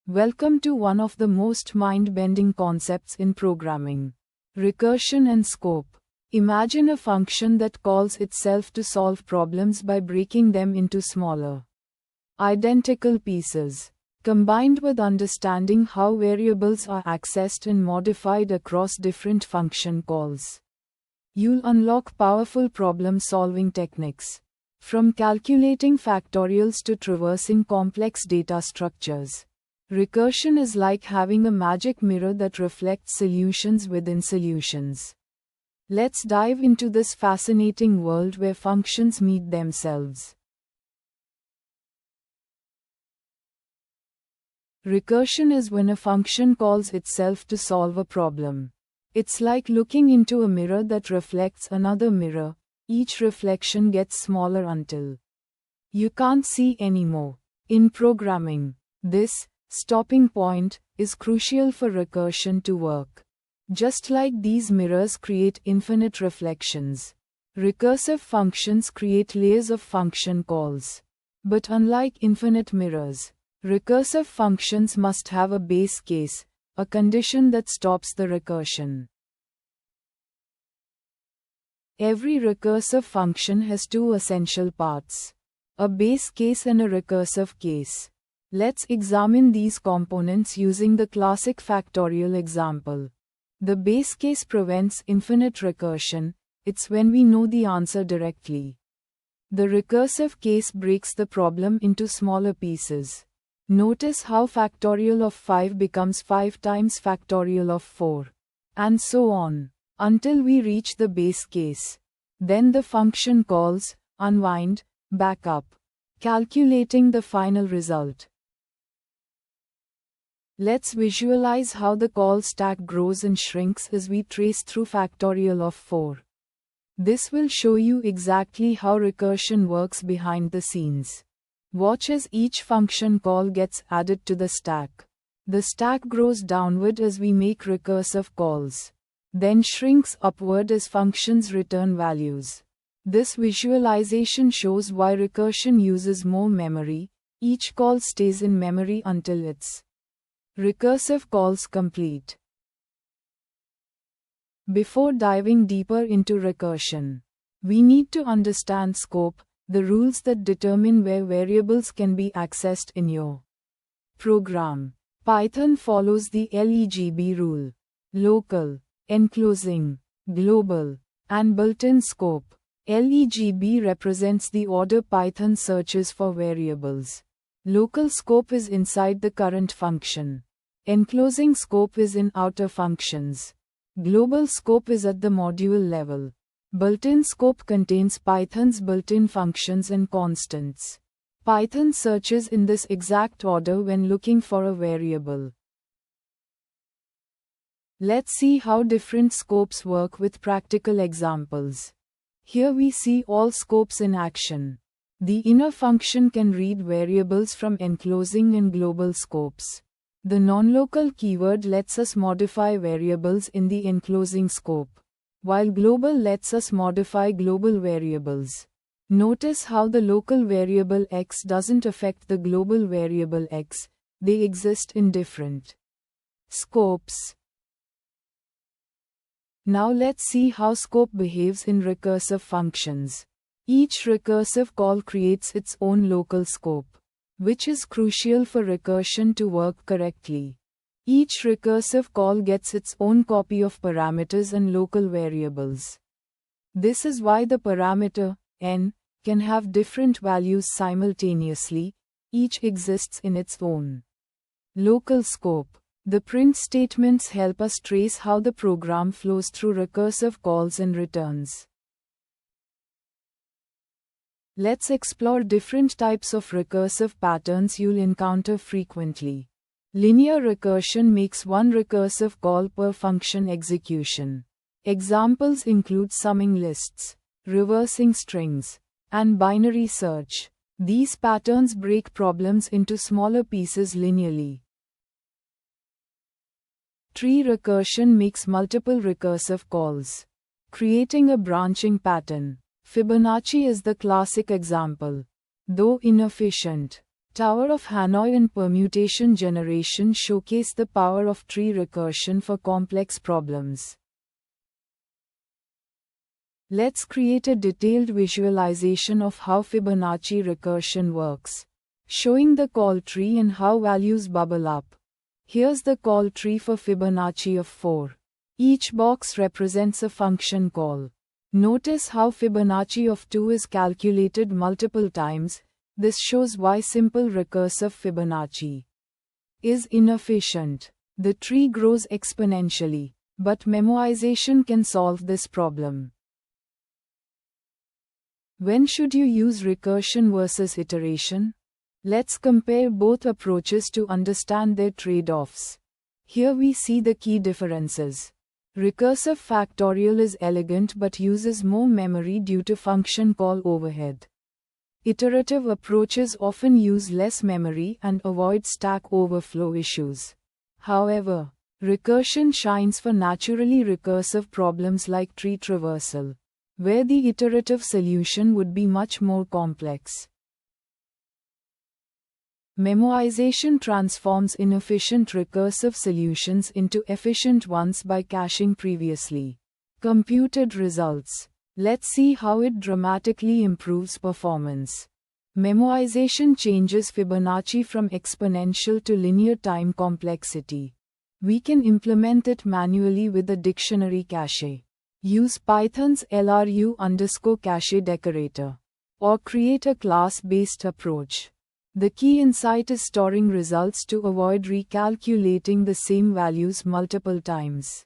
Welcome to one of the most mind-bending concepts in programming. Recursion and scope. Imagine a function that calls itself to solve problems by breaking them into smaller, identical pieces. Combined with understanding how variables are accessed and modified across different function calls, you'll unlock powerful problem-solving techniques. From calculating factorials to traversing complex data structures, recursion is like having a magic mirror that reflects solutions within solutions. Let's dive into this fascinating world where functions meet themselves. Recursion is when a function calls itself to solve a problem. It's like looking into a mirror that reflects another mirror. Each reflection gets smaller until you can't see anymore. In programming, this stopping point is crucial for recursion to work. Just like these mirrors create infinite reflections, recursive functions create layers of function calls. But unlike infinite mirrors, recursive functions must have a base case, a condition that stops the recursion. Every recursive function has two essential parts: a base case and a recursive case. Let's examine these components using the classic factorial example. The base case prevents infinite recursion. It's when we know the answer directly. The recursive case breaks the problem into smaller pieces. Notice how factorial of 5 becomes 5 times factorial of 4. And so on, until we reach the base case. Then the function calls, unwind, back up, calculating the final result. Let's visualize how the call stack grows and shrinks as we trace through factorial of 4. This will show you exactly how recursion works behind the scenes. Watch as each function call gets added to the stack. The stack grows downward as we make recursive calls, then shrinks upward as functions return values. This visualization shows why recursion uses more memory. Each call stays in memory until its recursive calls complete. Before diving deeper into recursion, we need to understand scope, the rules that determine where variables can be accessed in your program. Python follows the LEGB rule: local, enclosing, global, and built-in scope. LEGB represents the order Python searches for variables. Local scope is inside the current function. Enclosing scope is in outer functions. Global scope is at the module level. Built-in scope contains Python's built-in functions and constants. Python searches in this exact order when looking for a variable. Let's see how different scopes work with practical examples. Here we see all scopes in action. The inner function can read variables from enclosing and global scopes. The non-local keyword lets us modify variables in the enclosing scope, while global lets us modify global variables. Notice how the local variable x doesn't affect the global variable x, they exist in different scopes. Now let's see how scope behaves in recursive functions. Each recursive call creates its own local scope, which is crucial for recursion to work correctly. Each recursive call gets its own copy of parameters and local variables. This is why the parameter, n, can have different values simultaneously. Each exists in its own local scope. The print statements help us trace how the program flows through recursive calls and returns. Let's explore different types of recursive patterns you'll encounter frequently. Linear recursion makes one recursive call per function execution. Examples include summing lists, reversing strings, and binary search. These patterns break problems into smaller pieces linearly. Tree recursion makes multiple recursive calls, creating a branching pattern. Fibonacci is the classic example. Though inefficient, Tower of Hanoi and permutation generation showcase the power of tree recursion for complex problems. Let's create a detailed visualization of how Fibonacci recursion works, showing the call tree and how values bubble up. Here's the call tree for Fibonacci of 4. Each box represents a function call. Notice how Fibonacci of 2 is calculated multiple times. This shows why simple recursive Fibonacci is inefficient. The tree grows exponentially, but memoization can solve this problem. When should you use recursion versus iteration? Let's compare both approaches to understand their trade-offs. Here we see the key differences. Recursive factorial is elegant but uses more memory due to function call overhead. Iterative approaches often use less memory and avoid stack overflow issues. However, recursion shines for naturally recursive problems like tree traversal, where the iterative solution would be much more complex. Memoization transforms inefficient recursive solutions into efficient ones by caching previously computed results. Let's see how it dramatically improves performance. Memoization changes Fibonacci from exponential to linear time complexity. We can implement it manually with a dictionary cache. Use Python's LRU_cache decorator. Or create a class-based approach. The key insight is storing results to avoid recalculating the same values multiple times.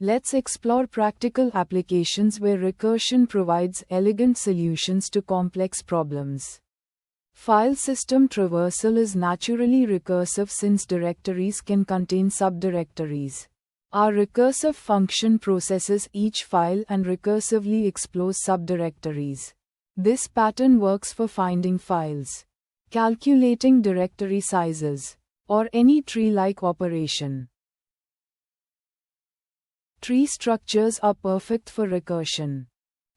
Let's explore practical applications where recursion provides elegant solutions to complex problems. File system traversal is naturally recursive since directories can contain subdirectories. Our recursive function processes each file and recursively explores subdirectories. This pattern works for finding files, calculating directory sizes, or any tree-like operation. Tree structures are perfect for recursion.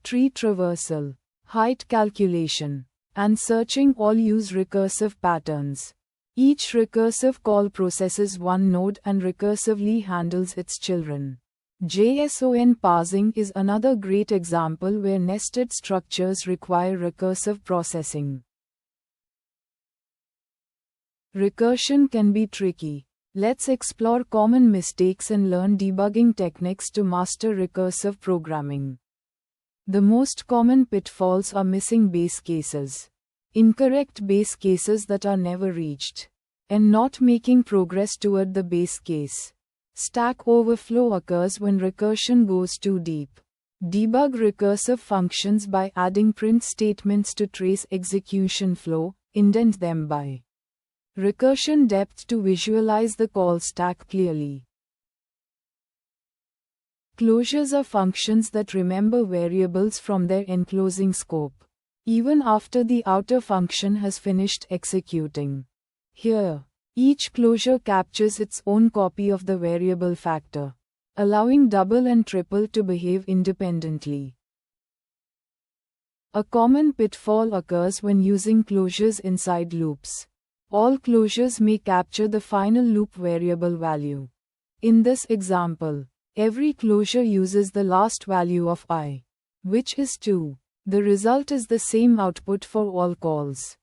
Tree traversal, height calculation, and searching all use recursive patterns. Each recursive call processes one node and recursively handles its children. JSON parsing is another great example where nested structures require recursive processing. Recursion can be tricky. Let's explore common mistakes and learn debugging techniques to master recursive programming. The most common pitfalls are missing base cases, incorrect base cases that are never reached, and not making progress toward the base case. Stack overflow occurs when recursion goes too deep. Debug recursive functions by adding print statements to trace execution flow, indent them by recursion depth to visualize the call stack clearly. Closures are functions that remember variables from their enclosing scope, even after the outer function has finished executing. Here, each closure captures its own copy of the variable factor, allowing double and triple to behave independently. A common pitfall occurs when using closures inside loops. All closures may capture the final loop variable value. In this example, every closure uses the last value of I, which is 2. The result is the same output for all calls.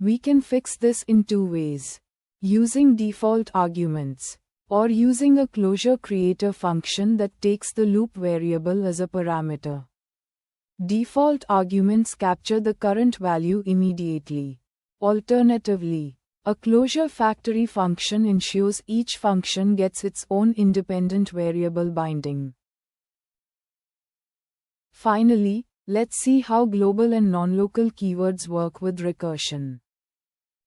We can fix this in two ways: using default arguments, or using a closure creator function that takes the loop variable as a parameter. Default arguments capture the current value immediately. Alternatively, a closure factory function ensures each function gets its own independent variable binding. Finally, let's see how global and non-local keywords work with recursion.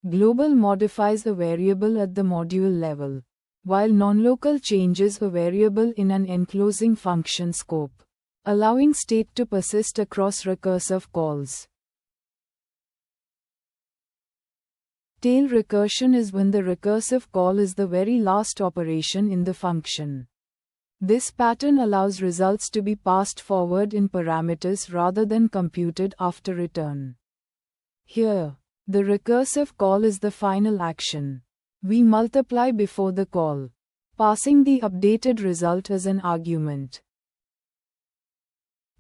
Global modifies a variable at the module level, while non-local changes a variable in an enclosing function scope, allowing state to persist across recursive calls. Tail recursion is when the recursive call is the very last operation in the function. This pattern allows results to be passed forward in parameters rather than computed after return. Here, the recursive call is the final action. We multiply before the call, passing the updated result as an argument.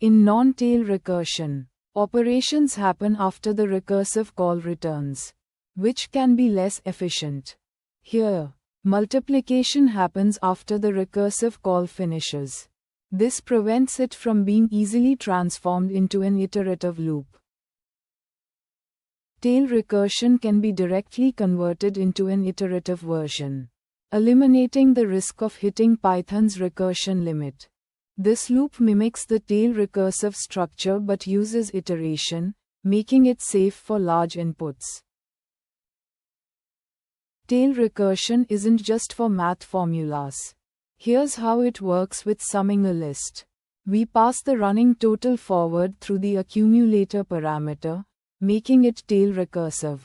In non-tail recursion, operations happen after the recursive call returns, which can be less efficient. Here, multiplication happens after the recursive call finishes. This prevents it from being easily transformed into an iterative loop. Tail recursion can be directly converted into an iterative version, eliminating the risk of hitting Python's recursion limit. This loop mimics the tail recursive structure but uses iteration, making it safe for large inputs. Tail recursion isn't just for math formulas. Here's how it works with summing a list. We pass the running total forward through the accumulator parameter, making it tail recursive.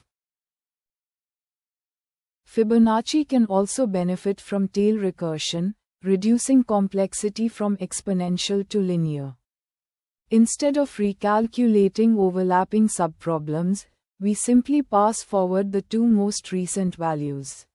Fibonacci can also benefit from tail recursion, reducing complexity from exponential to linear. Instead of recalculating overlapping subproblems, we simply pass forward the two most recent values.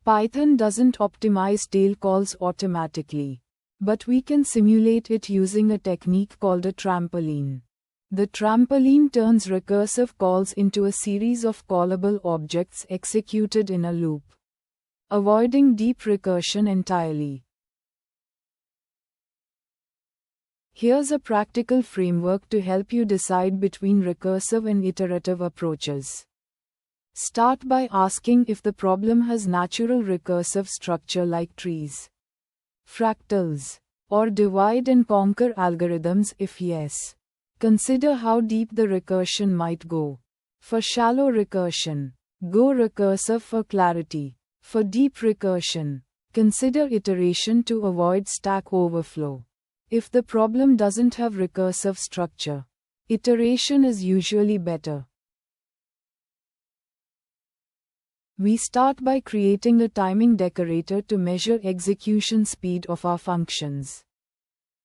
Python doesn't optimize tail calls automatically, but we can simulate it using a technique called a trampoline. The trampoline turns recursive calls into a series of callable objects executed in a loop, avoiding deep recursion entirely. Here's a practical framework to help you decide between recursive and iterative approaches. Start by asking if the problem has natural recursive structure like trees, fractals, or divide and conquer algorithms. If yes, consider how deep the recursion might go. For shallow recursion, go recursive for clarity. For deep recursion, consider iteration to avoid stack overflow. If the problem doesn't have recursive structure, iteration is usually better. We start by creating a timing decorator to measure execution speed of our functions.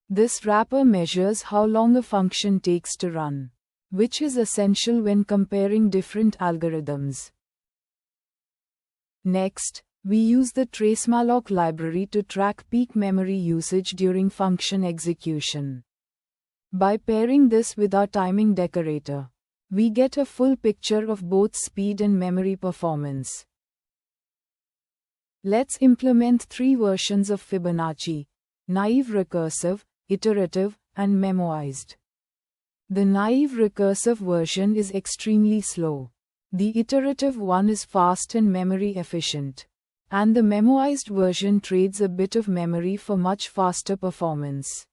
This wrapper measures how long a function takes to run, which is essential when comparing different algorithms. Next, we use the tracemalloc library to track peak memory usage during function execution. By pairing this with our timing decorator, we get a full picture of both speed and memory performance. Let's implement three versions of Fibonacci: naive recursive, iterative, and memoized. The naive recursive version is extremely slow. The iterative one is fast and memory efficient. And the memoized version trades a bit of memory for much faster performance.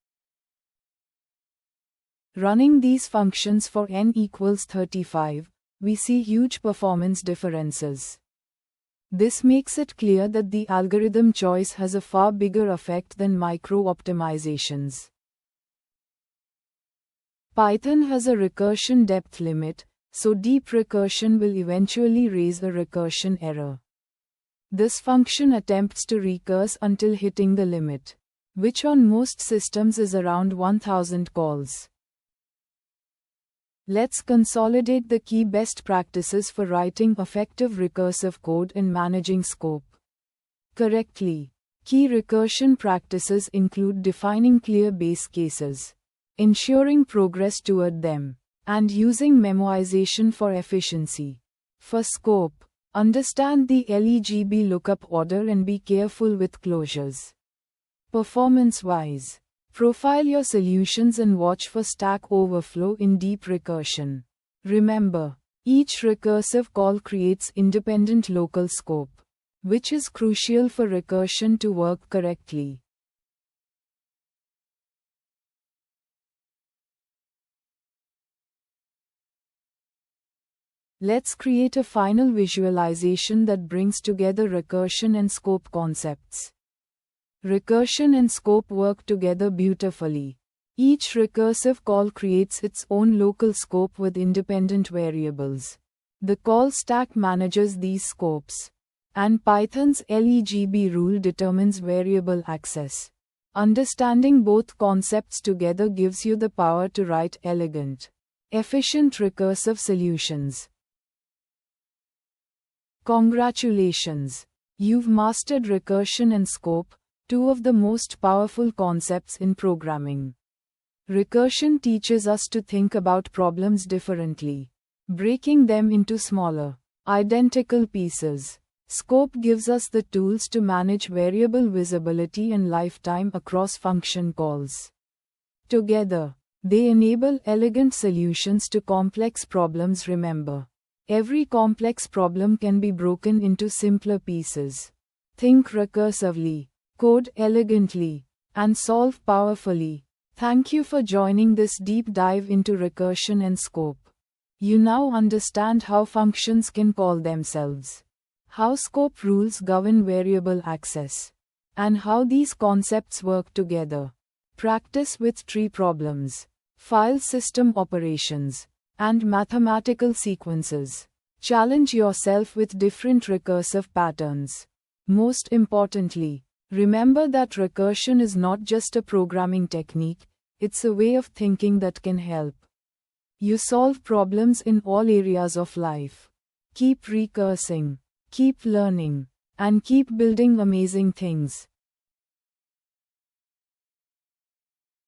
Running these functions for n equals 35, we see huge performance differences. This makes it clear that the algorithm choice has a far bigger effect than micro-optimizations. Python has a recursion depth limit, so deep recursion will eventually raise a recursion error. This function attempts to recurse until hitting the limit, which on most systems is around 1000 calls. Let's consolidate the key best practices for writing effective recursive code and managing scope correctly. Key recursion practices include defining clear base cases, ensuring progress toward them, and using memoization for efficiency. For scope, understand the LEGB lookup order and be careful with closures. Performance-wise, profile your solutions and watch for stack overflow in deep recursion. Remember, each recursive call creates independent local scope, which is crucial for recursion to work correctly. Let's create a final visualization that brings together recursion and scope concepts. Recursion and scope work together beautifully. Each recursive call creates its own local scope with independent variables. The call stack manages these scopes. And Python's LEGB rule determines variable access. Understanding both concepts together gives you the power to write elegant, efficient recursive solutions. Congratulations! You've mastered recursion and scope, two of the most powerful concepts in programming. Recursion teaches us to think about problems differently, breaking them into smaller, identical pieces. Scope gives us the tools to manage variable visibility and lifetime across function calls. Together, they enable elegant solutions to complex problems. Remember, every complex problem can be broken into simpler pieces. Think recursively, code elegantly, and solve powerfully. Thank you for joining this deep dive into recursion and scope. You now understand how functions can call themselves, how scope rules govern variable access, and how these concepts work together. Practice with tree problems, file system operations, and mathematical sequences. Challenge yourself with different recursive patterns. Most importantly, remember that recursion is not just a programming technique, it's a way of thinking that can help you solve problems in all areas of life. Keep recursing, keep learning, and keep building amazing things.